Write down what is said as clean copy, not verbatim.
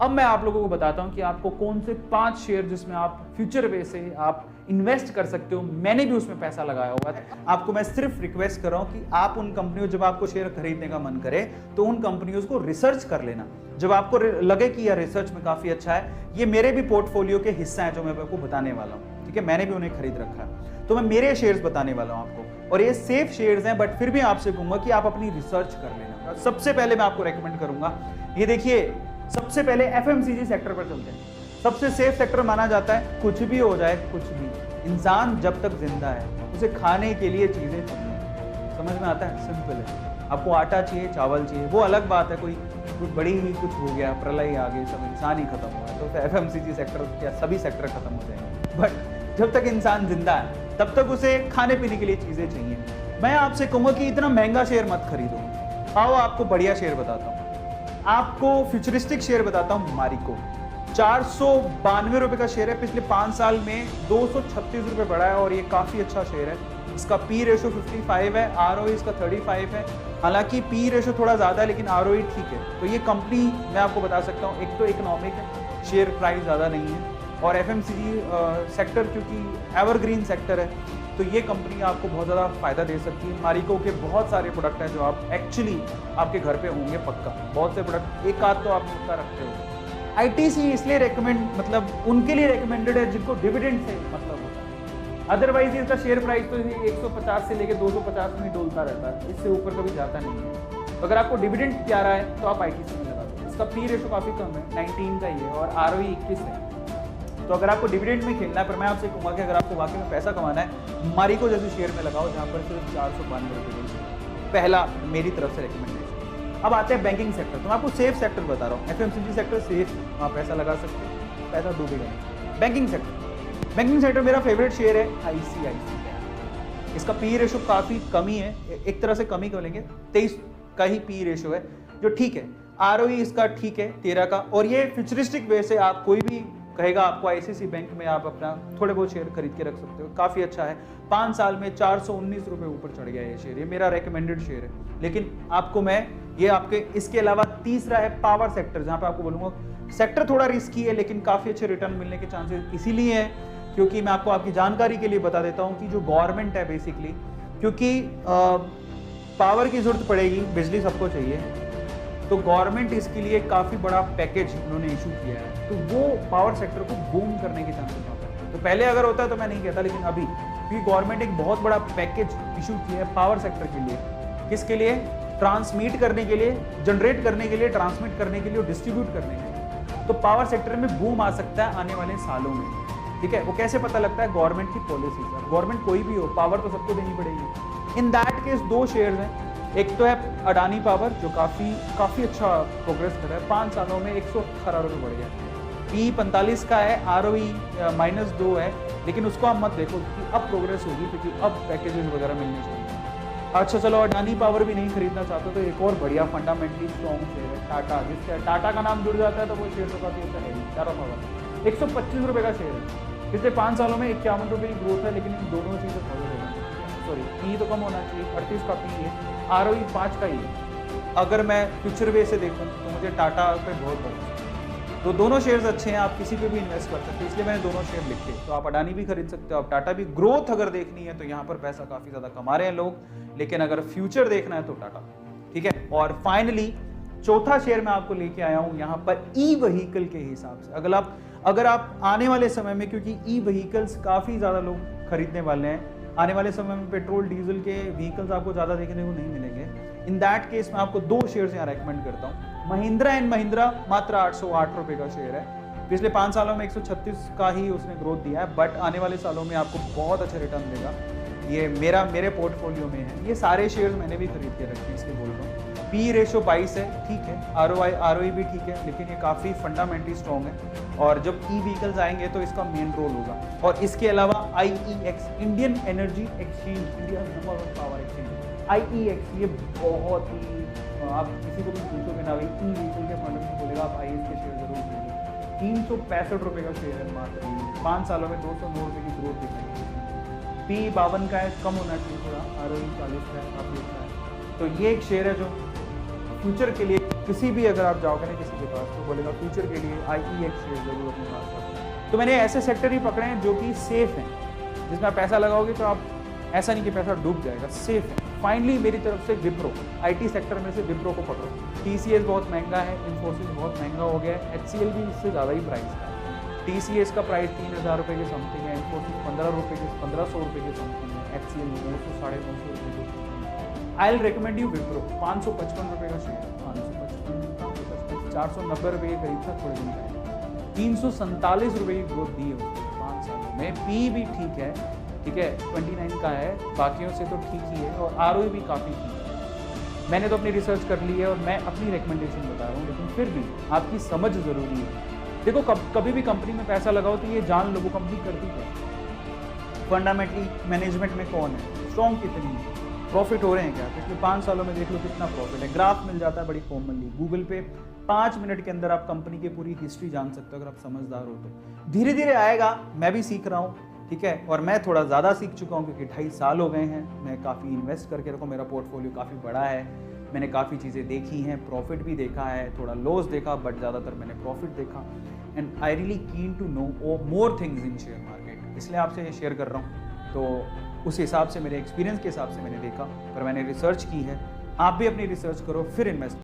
अब मैं आप लोगों को बताता हूं कि आपको कौन से 5 शेयर जिसमें आप फ्यूचर वे से आप इन्वेस्ट कर सकते हो। मैंने भी उसमें पैसा लगाया हुआ है। आपको मैं सिर्फ रिक्वेस्ट कर रहा हूं कि आप उन कंपनियों, जब आपको शेयर खरीदने का मन करे तो उन कंपनियों को रिसर्च कर लेना। जब आपको लगे कि यह रिसर्च में काफी अच्छा है, ये मेरे भी पोर्टफोलियो के हिस्सा है जो मैं आपको बताने वाला हूँ, ठीक है। मैंने भी उन्हें खरीद रखा है, तो मैं मेरे शेयर्स बताने वाला हूँ आपको, और ये सेफ शेयर्स हैं, बट फिर भी आपसे कहूंगा कि आप अपनी रिसर्च कर लेना। सबसे पहले मैं आपको रेकमेंड करूंगा, ये देखिए, सबसे पहले एफएमसीजी सेक्टर पर चलते हैं। सबसे सेफ सेक्टर माना जाता है, कुछ भी हो जाए कुछ भी, इंसान जब तक जिंदा है उसे खाने के लिए चीजें चाहिए। समझ में आता है? सिंपल है। आपको आटा चाहिए, चावल चाहिए, वो अलग बात है, कोई बड़ी ही कुछ हो गया, प्रलय आ गई, सब इंसान ही खत्म हुआ तो एफएमसीजी सेक्टर या सभी सेक्टर खत्म हो जाएंगे। बट जब तक इंसान जिंदा है तब तक उसे खाने पीने के लिए चीजें चाहिए। मैं आपसे कहूंगा कि इतना महंगा शेयर मत खरीदो। आओ आपको बढ़िया शेयर बताता हूँ। आपको फ्यूचरिस्टिक शेयर बताता हूं। मारिको 492 रुपए का शेयर है, पिछले 5 साल में 236 रुपए बढ़ा है, और ये काफी अच्छा शेयर है। इसका पी रेशो 55 है, आरओई इसका 35 है। हालांकि पी रेशो थोड़ा ज्यादा है लेकिन आरओई ठीक है। तो ये कंपनी मैं आपको बता सकता हूँ, एक तो इकोनॉमिक है, शेयर प्राइस ज्यादा नहीं है, और एफएमसीजी सेक्टर क्योंकि एवरग्रीन सेक्टर है तो ये कंपनी आपको बहुत ज़्यादा फायदा दे सकती है। मारिको के बहुत सारे प्रोडक्ट हैं जो आप एक्चुअली आपके घर पे होंगे पक्का, बहुत से प्रोडक्ट, एक आध तो आप उसका रखते हो। आईटीसी इसलिए रेकमेंड, मतलब उनके लिए रेकमेंडेड है जिनको डिविडेंड से मतलब होता है। अदरवाइज इसका शेयर प्राइस तो 150 से लेकर 250 में डोलता रहता है, इससे ऊपर कभी जाता नहीं है। तो अगर आपको डिविडेंड प्यारा है तो आप आईटीसी में लगा दो। इसका पी रेशो काफ़ी कम है, 19 का ही है, और आरओई 21 है। तो अगर आपको डिविडेंड में खेलना है, पर मैं आपसे कहूँगा कि अगर आपको वाकई में पैसा कमाना है, मारिको जैसे शेयर में लगाओ जहाँ पर सिर्फ 492 रुपये। पहला मेरी तरफ से रिकमेंडेशन। अब आते हैं बैंकिंग सेक्टर। तो मैं आपको सेफ सेक्टर बता रहा हूँ। एफएमसीजी सेक्टर सेफ, वहाँ पैसा लगा सकते हैं, पैसा डूबेगा नहीं। बैंकिंग सेक्टर मेरा फेवरेट शेयर है आईसीआईसीआई। इसका पी रेशो काफ़ी कमी है, एक तरह से कमी कर लेंगे, 23 का ही पी रेशो है जो ठीक है। आरओई इसका ठीक है 13 का, और ये फ्यूचरिस्टिक वे से आप कोई भी कहेगा आपको आईसीआईसी बैंक में आप अपना थोड़े बहुत शेयर खरीद के रख सकते हो, काफ़ी अच्छा है। 5 साल में 419 रुपये ऊपर चढ़ गया ये शेयर, ये मेरा रेकमेंडेड शेयर है। लेकिन आपको मैं ये आपके इसके अलावा तीसरा है पावर सेक्टर, जहाँ पे आपको बोलूँगा सेक्टर थोड़ा रिस्की है लेकिन काफ़ी अच्छे रिटर्न मिलने के चांसेस इसीलिए है क्योंकि मैं आपको आपकी जानकारी के लिए बता देता हूँ कि जो गवर्नमेंट है बेसिकली, क्योंकि पावर की जरूरत पड़ेगी, बिजली सबको चाहिए, तो गवर्नमेंट इसके लिए काफ़ी बड़ा पैकेज उन्होंने इशू किया है, तो वो पावर सेक्टर को बूम करने के चांसेस होते हैं। तो पहले अगर होता है तो मैं नहीं कहता, लेकिन अभी क्योंकि गवर्नमेंट एक बहुत बड़ा पैकेज इशू किया है पावर सेक्टर के लिए। किसके लिए? ट्रांसमिट करने के लिए, जनरेट करने के लिए, ट्रांसमिट करने के लिए और डिस्ट्रीब्यूट करने के लिए। तो पावर सेक्टर में बूम आ सकता है आने वाले सालों में, ठीक है। वो कैसे पता लगता है? गवर्नमेंट की पॉलिसी से। गवर्नमेंट कोई भी हो, पावर तो सबको देनी पड़ेगी। इन दैट केस 2 शेयर्स हैं, एक तो है अडानी पावर जो काफ़ी अच्छा प्रोग्रेस कर रहा है, 5 सालों में 118 रुपये बढ़ गया। पी 45 का है, आरओई -2 है, लेकिन उसको आप मत देखो कि अब प्रोग्रेस होगी क्योंकि अब पैकेजेस वगैरह मिलने चाहिए। अच्छा चलो, अडानी पावर भी नहीं खरीदना चाहते तो एक और बढ़िया फंडामेंटली स्ट्रॉन्ग शेयर है टाटा। जिससे टाटा का नाम जुड़ जाता है तो वो शेयर तो काफ़ी अच्छा है। टाटा पावर 125 रुपये का शेयर है, पिछले 5 सालों में 51 रुपये की ग्रोथ है, लेकिन इन दोनों चीज़ें सॉरी पी तो कम होना चाहिए, 38 का पी है, आरओई 5 का ही है। अगर मैं फ्यूचर वे से देखूं तो मुझे टाटा पे बहुत भरोसा है। तो दोनों शेयर्स अच्छे हैं, आप किसी पे भी इन्वेस्ट कर सकते हैं, इसलिए मैंने दोनों शेयर लिखे। तो आप अडानी भी खरीद सकते हो, आप टाटा भी। ग्रोथ अगर देखनी है तो यहाँ पर पैसा काफ़ी ज़्यादा कमा रहे हैं लोग, लेकिन अगर फ्यूचर देखना है तो टाटा, ठीक है। और फाइनली चौथा शेयर मैं आपको लेके आया हूँ यहाँ पर ई व्हीकल के हिसाब से। अगर आप आने वाले समय में, क्योंकि ई व्हीकल्स काफ़ी ज़्यादा लोग खरीदने वाले हैं, आने वाले समय में पेट्रोल डीजल के व्हीकल्स आपको ज़्यादा देखने को नहीं मिलेंगे। इन दैट केस मैं आपको 2 शेयर्स यहाँ रेकमेंड करता हूँ। महिंद्रा एंड महिंद्रा मात्र 808 रुपये का शेयर है, पिछले 5 सालों में 136 का ही उसने ग्रोथ दिया है, बट आने वाले सालों में आपको बहुत अच्छा रिटर्न देगा। ये मेरे पोर्टफोलियो में है, ये सारे शेयर्स मैंने भी खरीद के रखे हैं, इसलिए बोल रहा हूँ। पी रेशो 22 है, ठीक है। आरओई भी ठीक है, लेकिन ये काफ़ी फंडामेंटली स्ट्रॉन्ग है, और जब ई व्हीकल्स आएंगे तो इसका मेन रोल होगा। और इसके अलावा IEX, Indian energy exchange, India number 1 power exchange, IEX, ये बहुत ही, आप किसी को भी पूछोगे ना भाई ई व्हीकल के फंड में, बोलेगा आप IEX के शेयर जरूर लीजिए। 365 रुपये का शेयर है मात्र, 5 सालों में 209 रुपये की ग्रोथ दिखाई। पी 52 का है, कम होना चाहिए थोड़ा, आरओई 40 का है, काफ़ी अच्छा है। तो ये एक शेयर है जो फ्यूचर के लिए किसी भी अगर आप जाओगे ना किसी के पास तो बोलेगा फ्यूचर के लिए IEX शेयर जरूर अपने पास रखो। तो मैंने ऐसे सेक्टर ही पकड़े हैं जो कि सेफ हैं, जिसमें आप पैसा लगाओगे तो आप ऐसा नहीं कि पैसा डूब जाएगा, सेफ है। फाइनली मेरी तरफ से विप्रो, IT सेक्टर में से विप्रो को पकड़ो। TCS बहुत महंगा है, इन्फोसिस बहुत महंगा हो गया है, HCL भी इससे ज़्यादा ही प्राइस है। TCS का प्राइस 3000 रुपये के समथिंग है, इन्फोसिस 1500 रुपये के समथिंग है, HCL 900 950 रुपये के समथिंग है। I will recommend you Wipro, 555 रुपये का शेयर, 555 490 रुपये के करीब था थोड़े दिन पहले, 347 रुपये की ग्रोथ दी है उसको 5 सालों में। पी भी ठीक है, ठीक है, 29 का है, बाकियों से तो ठीक ही है, और ROE भी काफ़ी ठीक है। मैंने तो अपनी रिसर्च कर ली है और मैं अपनी रिकमेंडेशन बता रहा हूँ, लेकिन फिर भी आपकी समझ ज़रूरी है। देखो कभी भी कंपनी में पैसा लगाओ तो ये जान लो वो कंपनी करती क्या है, फंडामेंटली मैनेजमेंट में कौन है, स्ट्रॉन्ग कितनी है, प्रॉफिट हो रहे हैं क्या, पिछले 5 सालों में देख लो कितना प्रॉफिट है, ग्राफ मिल जाता है बड़ी कॉमनली गूगल पे। 5 मिनट के अंदर आप कंपनी की पूरी हिस्ट्री जान सकते हो अगर आप समझदार हो तो। धीरे धीरे आएगा, मैं भी सीख रहा हूँ, ठीक है, और मैं थोड़ा ज़्यादा सीख चुका हूँ क्योंकि 2.5 साल हो गए हैं, मैं काफ़ी इन्वेस्ट करके रखा, मेरा पोर्टफोलियो काफ़ी बड़ा है, मैंने काफ़ी चीज़ें देखी हैं, प्रॉफिट भी देखा है, थोड़ा लॉस देखा, बट ज़्यादातर मैंने प्रॉफिट देखा। And I really keen to know more things in share market, इसलिए आपसे ये शेयर कर रहा हूँ। तो उस हिसाब से, मेरे एक्सपीरियंस के हिसाब से मैंने देखा, पर मैंने रिसर्च की है, आप भी अपनी रिसर्च करो फिर इन्वेस्ट